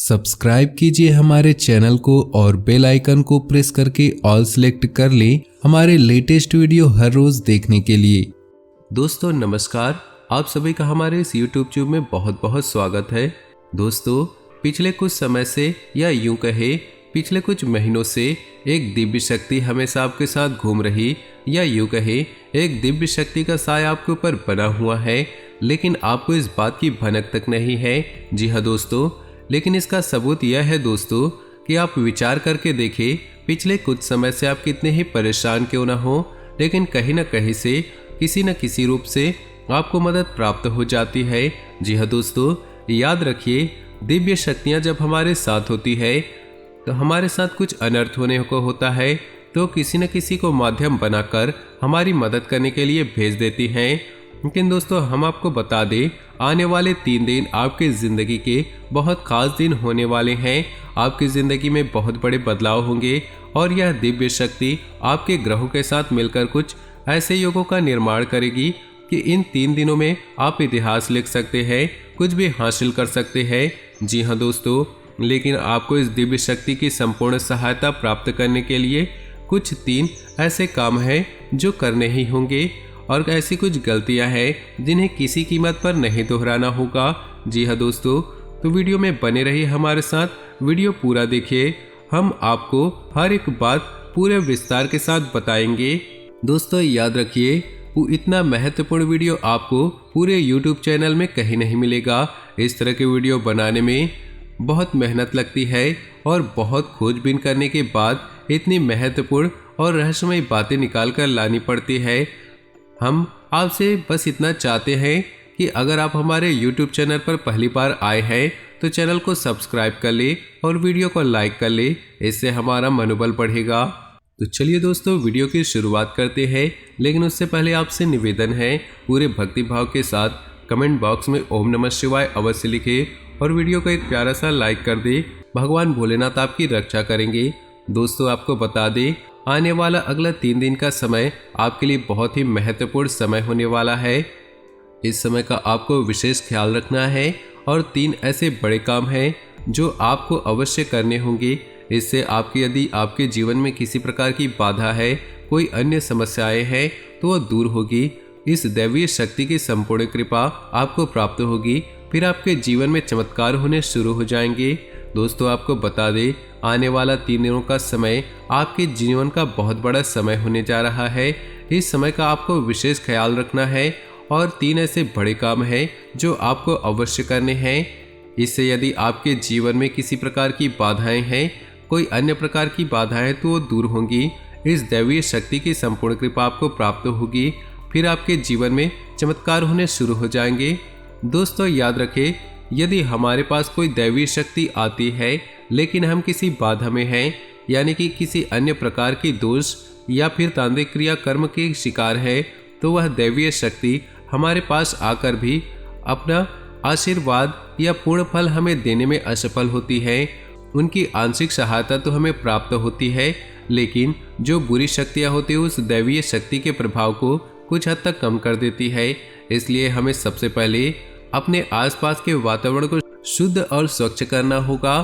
Subscribe कीजिए हमारे channel को और बेल आइकन को प्रेस करके ऑल सेलेक्ट कर लें हमारे लेटेस्ट वीडियो हर रोज देखने के लिए। दोस्तों नमस्कार, आप सभी का हमारे इस YouTube चैनल में बहुत बहुत स्वागत है। दोस्तों पिछले कुछ समय से या यूं कहे पिछले कुछ महीनों से एक दिव्य शक्ति हमेशा आपके साथ घूम रही या यूं कहे एक दिव्य शक्ति का साया आपके ऊपर बना हुआ है, लेकिन आपको इस बात की भनक तक नहीं है। जी हाँ दोस्तों, लेकिन इसका सबूत यह है दोस्तों कि आप विचार करके देखें, पिछले कुछ समय से आप कितने ही परेशान क्यों ना हो, लेकिन कहीं ना कहीं से किसी न किसी रूप से आपको मदद प्राप्त हो जाती है। जी हाँ दोस्तों, याद रखिए दिव्य शक्तियाँ जब हमारे साथ होती है तो हमारे साथ कुछ अनर्थ होने को होता है तो किसी न किसी को माध्यम बनाकर हमारी मदद करने के लिए भेज देती हैं। लेकिन दोस्तों हम आपको बता दें, आने वाले 3 दिन आपकी ज़िंदगी के बहुत खास दिन होने वाले हैं। आपकी ज़िंदगी में बहुत बड़े बदलाव होंगे और यह दिव्य शक्ति आपके ग्रहों के साथ मिलकर कुछ ऐसे योगों का निर्माण करेगी कि इन 3 दिनों में आप इतिहास लिख सकते हैं, कुछ भी हासिल कर सकते हैं। जी हाँ दोस्तों, लेकिन आपको इस दिव्य शक्ति की संपूर्ण सहायता प्राप्त करने के लिए कुछ 3 ऐसे काम हैं जो करने ही होंगे और ऐसी कुछ गलतियां हैं जिन्हें किसी कीमत पर नहीं दोहराना होगा। जी हाँ दोस्तों, तो वीडियो में बने रहिए हमारे साथ, वीडियो पूरा देखिए, हम आपको हर एक बात पूरे विस्तार के साथ बताएंगे। दोस्तों याद रखिए, वो इतना महत्वपूर्ण वीडियो आपको पूरे YouTube चैनल में कहीं नहीं मिलेगा। इस तरह के वीडियो बनाने में बहुत मेहनत लगती है और बहुत खोजबीन करने के बाद इतनी महत्वपूर्ण और रहस्यमय बातें निकाल कर लानी पड़ती है। हम आपसे बस इतना चाहते हैं कि अगर आप हमारे YouTube चैनल पर पहली बार आए हैं तो चैनल को सब्सक्राइब कर ले और वीडियो को लाइक कर ले, इससे हमारा मनोबल बढ़ेगा। तो चलिए दोस्तों वीडियो की शुरुआत करते हैं, लेकिन उससे पहले आपसे निवेदन है पूरे भक्ति भाव के साथ कमेंट बॉक्स में ओम नमः शिवाय अवश्य लिखे और वीडियो को एक प्यारा सा लाइक कर दे। भगवान भोलेनाथ आपकी रक्षा करेंगे। दोस्तों आपको बता दें, आने वाला अगला 3 दिन का समय आपके लिए बहुत ही महत्वपूर्ण समय होने वाला है। इस समय का आपको विशेष ख्याल रखना है और 3 ऐसे बड़े काम हैं जो आपको अवश्य करने होंगे। इससे यदि आपके जीवन में किसी प्रकार की बाधा है, कोई अन्य समस्याएं हैं तो वह दूर होगी। इस दैवीय शक्ति की संपूर्ण कृपा आपको प्राप्त होगी, फिर आपके जीवन में चमत्कार होने शुरू हो जाएंगे। दोस्तों आपको बता दें, आने वाला 3 दिनों का समय आपके जीवन का बहुत बड़ा समय होने जा रहा है। इस समय का आपको विशेष ख्याल रखना है और 3 ऐसे बड़े काम हैं जो आपको अवश्य करने हैं। इससे यदि आपके जीवन में किसी प्रकार की बाधाएं हैं, कोई अन्य प्रकार की बाधाएं तो वो दूर होंगी। इस दैवीय शक्ति की संपूर्ण कृपा आपको प्राप्त होगी, फिर आपके जीवन में चमत्कार होने शुरू हो जाएंगे। दोस्तों याद रखें, यदि हमारे पास कोई दैवीय शक्ति आती है लेकिन हम किसी बाधा में हैं, यानी कि किसी अन्य प्रकार की दोष या फिर तांत्रिक क्रिया कर्म के शिकार है, तो वह दैवीय शक्ति हमारे पास आकर भी अपना आशीर्वाद या पूर्ण फल हमें देने में असफल होती है। उनकी आंशिक सहायता तो हमें प्राप्त होती है, लेकिन जो बुरी शक्तियाँ होती है उस दैवीय शक्ति के प्रभाव को कुछ हद तक कम कर देती है। इसलिए हमें सबसे पहले अपने आसपास के वातावरण को शुद्ध और स्वच्छ करना होगा,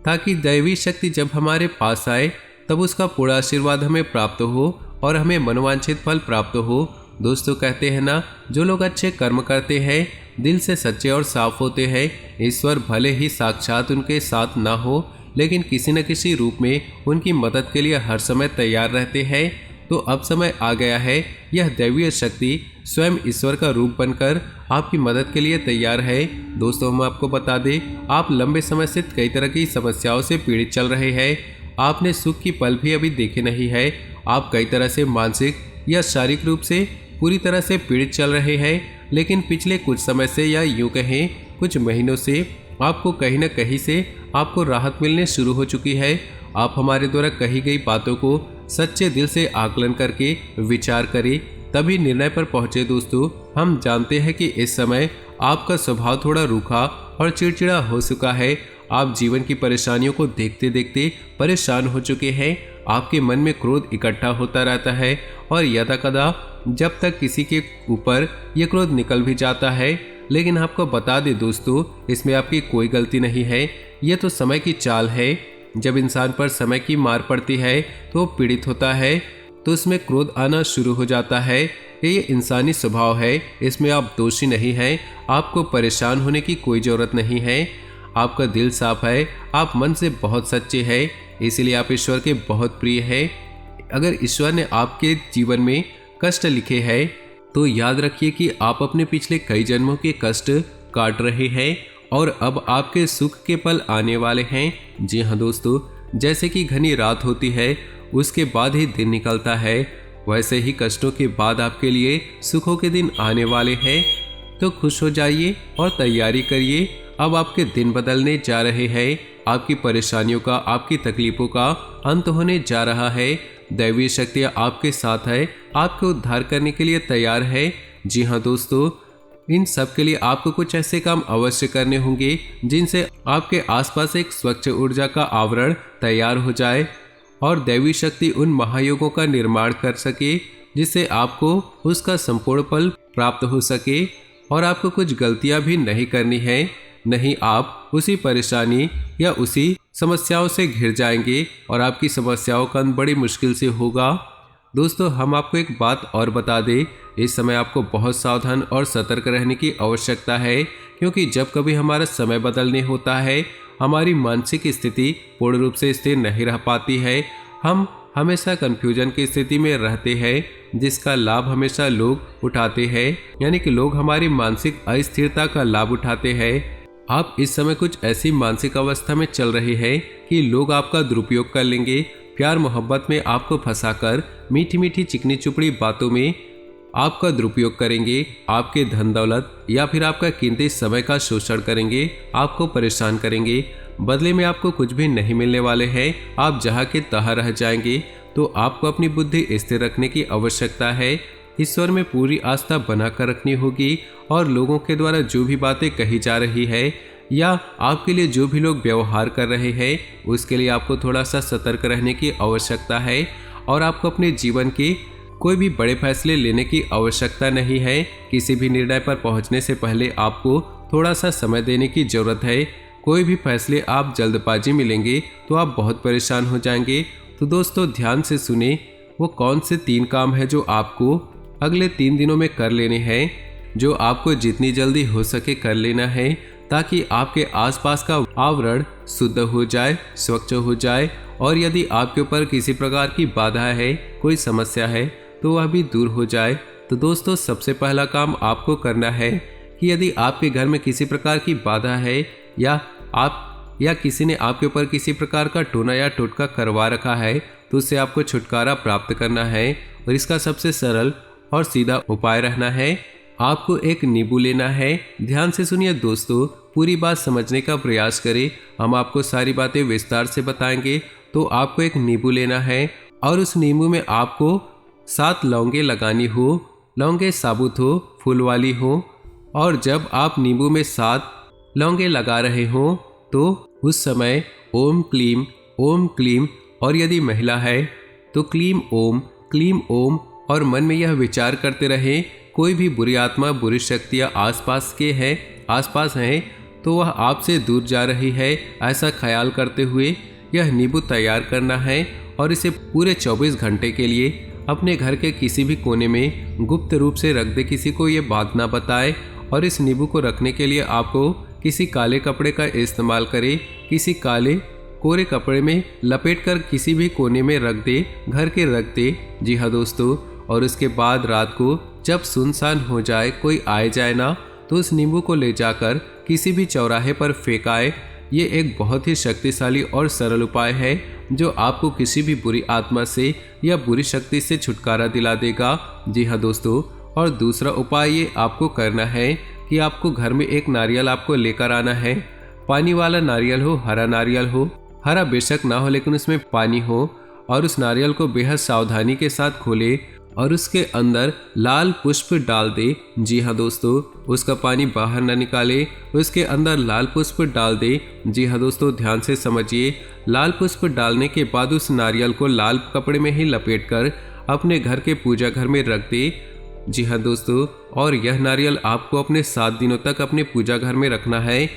ताकि दैवी शक्ति जब हमारे पास आए तब उसका पूरा आशीर्वाद हमें प्राप्त हो और हमें मनोवांछित फल प्राप्त हो। दोस्तों कहते हैं ना, जो लोग अच्छे कर्म करते हैं, दिल से सच्चे और साफ होते हैं, ईश्वर भले ही साक्षात उनके साथ ना हो, लेकिन किसी न किसी रूप में उनकी मदद के लिए हर समय तैयार रहते हैं। तो अब समय आ गया है, यह दैवीय शक्ति स्वयं ईश्वर का रूप बनकर आपकी मदद के लिए तैयार है। दोस्तों हम आपको बता दें, आप लंबे समय से कई तरह की समस्याओं से पीड़ित चल रहे हैं। आपने सुख की पल भी अभी देखे नहीं है। आप कई तरह से मानसिक या शारीरिक रूप से पूरी तरह से पीड़ित चल रहे हैं, लेकिन पिछले कुछ समय से या यूँ कहें कुछ महीनों से आपको कहीं न कहीं से आपको राहत मिलने शुरू हो चुकी है। आप हमारे द्वारा कही गई बातों को सच्चे दिल से आकलन करके विचार करें, तभी निर्णय पर पहुंचे। दोस्तों हम जानते हैं कि इस समय आपका स्वभाव थोड़ा रूखा और चिड़चिड़ा हो चुका है। आप जीवन की परेशानियों को देखते देखते परेशान हो चुके हैं। आपके मन में क्रोध इकट्ठा होता रहता है और यदाकदा जब तक किसी के ऊपर यह क्रोध निकल भी जाता है लेकिन आपको बता दें दोस्तों, इसमें आपकी कोई गलती नहीं है। ये तो समय की चाल है। जब इंसान पर समय की मार पड़ती है तो वो पीड़ित होता है, तो उसमें क्रोध आना शुरू हो जाता है। ये इंसानी स्वभाव है, इसमें आप दोषी नहीं हैं। आपको परेशान होने की कोई ज़रूरत नहीं है। आपका दिल साफ है, आप मन से बहुत सच्चे हैं, इसीलिए आप ईश्वर के बहुत प्रिय हैं। अगर ईश्वर ने आपके जीवन में कष्ट लिखे हैं तो याद रखिए कि आप अपने पिछले कई जन्मों के कष्ट काट रहे हैं और अब आपके सुख के पल आने वाले हैं। जी हाँ दोस्तों, जैसे कि घनी रात होती है उसके बाद ही दिन निकलता है, वैसे ही कष्टों के बाद आपके लिए सुखों के दिन आने वाले हैं। तो खुश हो जाइए और तैयारी करिए, अब आपके दिन बदलने जा रहे हैं। आपकी परेशानियों का, आपकी तकलीफों का अंत होने जा रहा है। दैवीय शक्तियाँ आपके साथ है, आपको उद्धार करने के लिए तैयार है। जी हाँ दोस्तों, इन सब के लिए आपको कुछ ऐसे काम अवश्य करने होंगे जिनसे आपके आसपास एक स्वच्छ ऊर्जा का आवरण तैयार हो जाए और दैवी शक्ति उन महायोगों का निर्माण कर सके जिससे आपको उसका संपूर्ण फल प्राप्त हो सके। और आपको कुछ गलतियां भी नहीं करनी है, नहीं आप उसी परेशानी या उसी समस्याओं से घिर जाएंगे और आपकी समस्याओं का अंत बड़ी मुश्किल से होगा। दोस्तों, हम आपको एक बात और बता दें, इस समय आपको बहुत सावधान और सतर्क रहने की आवश्यकता है, क्योंकि जब कभी हमारा समय बदलने होता है हमारी मानसिक स्थिति पूर्ण रूप से स्थिर नहीं रह पाती है। हम हमेशा कंफ्यूजन की स्थिति में रहते हैं जिसका लाभ हमेशा लोग उठाते हैं, यानी कि लोग हमारी मानसिक अस्थिरता का लाभ उठाते हैं। आप इस समय कुछ ऐसी मानसिक अवस्था में चल रहे हैं कि लोग आपका दुरुपयोग कर लेंगे, प्यार मोहब्बत में आपको फंसाकर मीठी मीठी चिकनी चुपड़ी बातों में आपका दुरुपयोग करेंगे, आपके धन दौलत या फिर आपका कीमती समय का शोषण करेंगे, आपको परेशान करेंगे। बदले में आपको कुछ भी नहीं मिलने वाले हैं, आप जहाँ के तहाँ रह जाएंगे। तो आपको अपनी बुद्धि स्थिर रखने की आवश्यकता है, ईश्वर में पूरी आस्था बनाकर रखनी होगी और लोगों के द्वारा जो भी बातें कही जा रही है या आपके लिए जो भी लोग व्यवहार कर रहे हैं उसके लिए आपको थोड़ा सा सतर्क रहने की आवश्यकता है। और आपको अपने जीवन के कोई भी बड़े फैसले लेने की आवश्यकता नहीं है। किसी भी निर्णय पर पहुंचने से पहले आपको थोड़ा सा समय देने की जरूरत है। कोई भी फैसले आप जल्दबाजी में लेंगे तो आप बहुत परेशान हो जाएंगे। तो दोस्तों, ध्यान से सुने, वो कौन से 3 काम है जो आपको अगले 3 दिनों में कर लेने हैं, जो आपको जितनी जल्दी हो सके कर लेना है, ताकि आपके आसपास का आवरण शुद्ध हो जाए, स्वच्छ हो जाए और यदि आपके ऊपर किसी प्रकार की बाधा है, कोई समस्या है तो वह भी दूर हो जाए। तो दोस्तों, सबसे पहला काम आपको करना है कि यदि आपके घर में किसी प्रकार की बाधा है या किसी ने आपके ऊपर किसी प्रकार का टोना या टोटका करवा रखा है तो उससे आपको छुटकारा प्राप्त करना है। और इसका सबसे सरल और सीधा उपाय रहना है, आपको एक नींबू लेना है। ध्यान से सुनिए दोस्तों, पूरी बात समझने का प्रयास करें, हम आपको सारी बातें विस्तार से बताएंगे। तो आपको एक नींबू लेना है और उस नींबू में आपको 7 लौंगे लगानी हो। लौंगे साबुत हो, फूल वाली हो। और जब आप नींबू में 7 लौंगे लगा रहे हो तो उस समय ओम क्लीम और यदि महिला है तो क्लीम ओम और मन में यह विचार करते रहे, कोई भी बुरी आत्मा, बुरी शक्तियाँ आसपास हैं तो वह आपसे दूर जा रही है, ऐसा ख्याल करते हुए यह नींबू तैयार करना है। और इसे पूरे 24 घंटे के लिए अपने घर के किसी भी कोने में गुप्त रूप से रख दे, किसी को ये बात ना बताए। और इस नींबू को रखने के लिए आपको किसी काले कपड़े का इस्तेमाल करें, किसी काले कोरे कपड़े में लपेटकर किसी भी कोने में रख दे, घर के रख दे। जी हाँ दोस्तों, और उसके बाद रात को जब सुनसान हो जाए, कोई आए जाए ना, तो उस नींबू को ले जाकर किसी भी चौराहे पर फेंकाए। ये एक बहुत ही शक्तिशाली और सरल उपाय है जो आपको किसी भी बुरी आत्मा से या बुरी शक्ति से छुटकारा दिला देगा। जी हाँ दोस्तों, और दूसरा उपाय ये आपको करना है कि आपको घर में एक नारियल आपको लेकर आना है। पानी वाला नारियल हो, हरा नारियल हो, हरा बेशक ना हो लेकिन उसमें पानी हो। और उस नारियल को बेहद सावधानी के साथ खोले और उसके अंदर लाल पुष्प डाल दे। जी हाँ दोस्तों, उसका पानी बाहर न निकाले, उसके अंदर लाल पुष्प डाल दे। जी हाँ दोस्तों, ध्यान से समझिए, लाल पुष्प डालने के बाद उस नारियल को लाल कपड़े में ही लपेटकर अपने घर के पूजा घर में रख दे। जी हाँ दोस्तों, और यह नारियल आपको अपने 7 दिनों तक अपने पूजा घर में रखना है।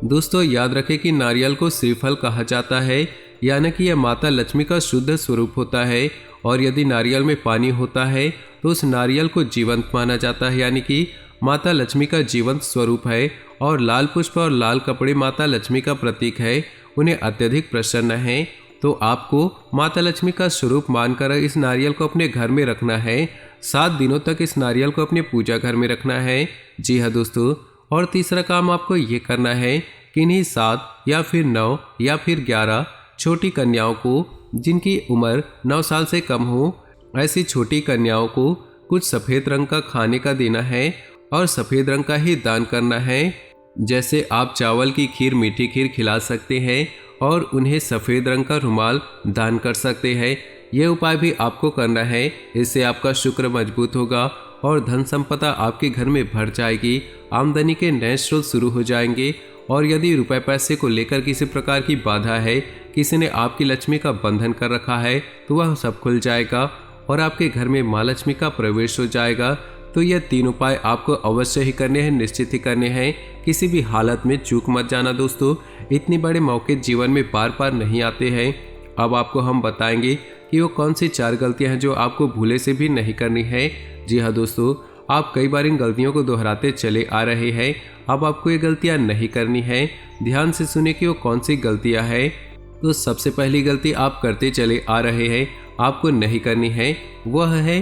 दोस्तों याद रखें कि नारियल को श्रीफल कहा जाता है, यानी कि यह माता लक्ष्मी का शुद्ध स्वरूप होता है। और यदि नारियल में पानी होता है तो उस नारियल को जीवंत माना जाता है, यानी कि माता लक्ष्मी का जीवंत स्वरूप है। और लाल पुष्प और लाल कपड़े माता लक्ष्मी का प्रतीक है, उन्हें अत्यधिक प्रसन्न है। तो आपको माता लक्ष्मी का स्वरूप मानकर इस नारियल को अपने घर में रखना है। 7 दिनों तक इस नारियल को अपने पूजा घर में रखना है। जी हाँ दोस्तों, और तीसरा काम आपको ये करना है कि इन्हीं 7 या फिर 9 या फिर 11 छोटी कन्याओं को, जिनकी उम्र 9 साल से कम हो, ऐसी छोटी कन्याओं को कुछ सफ़ेद रंग का खाने का देना है और सफ़ेद रंग का ही दान करना है। जैसे आप चावल की खीर, मीठी खीर खिला सकते हैं और उन्हें सफ़ेद रंग का रुमाल दान कर सकते हैं। यह उपाय भी आपको करना है, इससे आपका शुक्र मजबूत होगा और धन संपदा आपके घर में भर जाएगी, आमदनी के नए स्रोत शुरू हो जाएंगे। और यदि रुपए पैसे को लेकर किसी प्रकार की बाधा है, किसी ने आपकी लक्ष्मी का बंधन कर रखा है, तो वह सब खुल जाएगा और आपके घर में माँ लक्ष्मी का प्रवेश हो जाएगा। तो यह 3 उपाय आपको अवश्य ही करने हैं, निश्चित ही करने हैं। किसी भी हालत में चूक मत जाना दोस्तों, इतने बड़े मौके जीवन में बार बार नहीं आते हैं। अब आपको हम बताएंगे कि वो कौन सी 4 गलतियां हैं जो आपको भूले से भी नहीं करनी है। जी हाँ दोस्तों, आप कई बार इन गलतियों को दोहराते चले आ रहे हैं। अब आपको ये गलतियां नहीं करनी है। ध्यान से सुने कि वो कौन सी गलतियां हैं। तो सबसे पहली गलती आप करते चले आ रहे हैं, आपको नहीं करनी है, वह है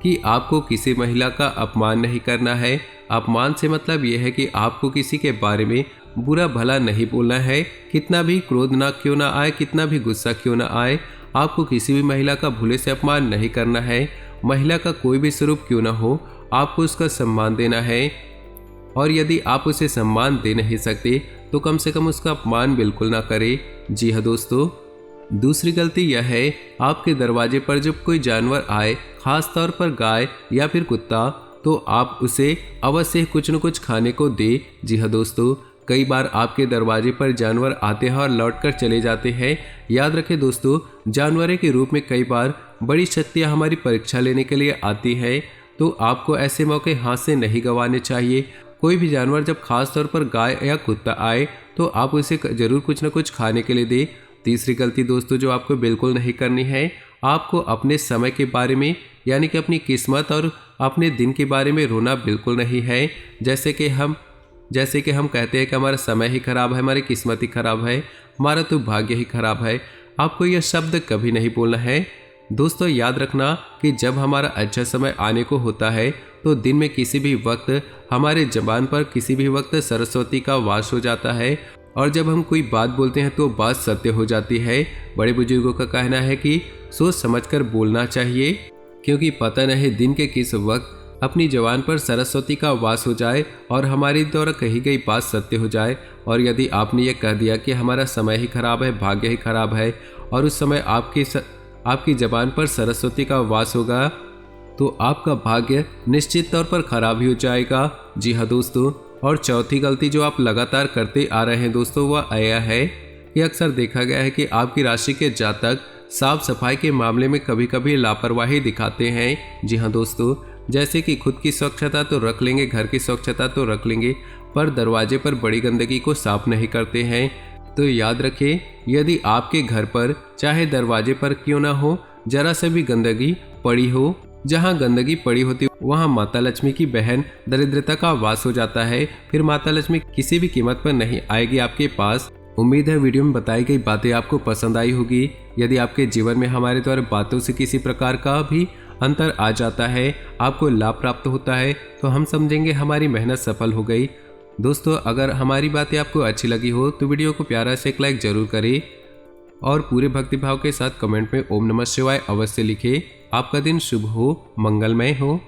कि आपको किसी महिला का अपमान नहीं करना है। अपमान से मतलब यह है कि आपको किसी के बारे में बुरा भला नहीं बोलना है। कितना भी क्रोध ना क्यों ना आए, कितना भी गुस्सा क्यों ना आए, आपको किसी भी महिला का भूले से अपमान नहीं करना है। महिला का कोई भी स्वरूप क्यों ना हो, आपको उसका सम्मान देना है। और यदि आप उसे सम्मान दे नहीं सकते तो कम से कम उसका अपमान बिल्कुल ना करें। जी हाँ दोस्तों, दूसरी गलती यह है, आपके दरवाजे पर जब कोई जानवर आए, खास तौर पर गाय या फिर कुत्ता, तो आप उसे अवश्य कुछ न कुछ खाने को दे। जी हाँ दोस्तों, कई बार आपके दरवाजे पर जानवर आते हैं और लौटकर चले जाते हैं। याद रखें दोस्तों, जानवरों के रूप में कई बार बड़ी शक्तियाँ हमारी परीक्षा लेने के लिए आती हैं, तो आपको ऐसे मौके हाथ से नहीं गंवाने चाहिए। कोई भी जानवर जब खास तौर पर गाय या कुत्ता आए तो आप उसे जरूर कुछ न कुछ खाने के लिए दें। तीसरी गलती दोस्तों जो आपको बिल्कुल नहीं करनी है, आपको अपने समय के बारे में, यानी कि अपनी किस्मत और अपने दिन के बारे में रोना बिल्कुल नहीं है। जैसे कि हम कहते हैं कि हमारा समय ही खराब है, हमारी किस्मत ही खराब है, हमारा तो भाग्य ही खराब है। आपको यह शब्द कभी नहीं बोलना है। दोस्तों याद रखना कि जब हमारा अच्छा समय आने को होता है तो दिन में किसी भी वक्त हमारे जबान पर किसी भी वक्त सरस्वती का वास हो जाता है। और जब हम कोई बात बोलते हैं तो बात सत्य हो जाती है। बड़े बुजुर्गों का कहना है कि सोच समझकर बोलना चाहिए, क्योंकि पता नहीं दिन के किस वक्त अपनी जबान पर सरस्वती का वास हो जाए और हमारी द्वारा कही गई बात सत्य हो जाए। और यदि आपने ये कह दिया कि हमारा समय ही खराब है, भाग्य ही खराब है, और उस समय आपकी जबान पर सरस्वती का वास होगा, तो आपका भाग्य निश्चित तौर पर खराब ही हो जाएगा। जी हाँ दोस्तों, और चौथी गलती जो आप लगातार करते आ रहे हैं दोस्तों, वह यह है कि अक्सर देखा गया है कि आपकी राशि के जातक साफ सफाई के मामले में कभी कभी लापरवाही दिखाते हैं। जी हाँ दोस्तों, जैसे कि खुद की स्वच्छता तो रख लेंगे, घर की स्वच्छता तो रख लेंगे, पर दरवाजे पर बड़ी गंदगी को साफ नहीं करते हैं। तो याद रखें, यदि आपके घर पर चाहे दरवाजे पर क्यों ना हो, जरा से भी गंदगी पड़ी हो, जहाँ गंदगी पड़ी होती वहाँ माता लक्ष्मी की बहन दरिद्रता का वास हो जाता है। फिर माता लक्ष्मी किसी भी कीमत पर नहीं आएगी आपके पास। उम्मीद है वीडियो में बताई गई बातें आपको पसंद आई होगी। यदि आपके जीवन में हमारे द्वारा बातों से किसी प्रकार का भी अंतर आ जाता है, आपको लाभ प्राप्त होता है, तो हम समझेंगे हमारी मेहनत सफल हो गई। दोस्तों अगर हमारी बातें आपको अच्छी लगी हो तो वीडियो को प्यारा से एक लाइक जरूर करें और पूरे भक्तिभाव के साथ कमेंट में ओम नमः शिवाय अवश्य लिखें। आपका दिन शुभ हो, मंगलमय हो।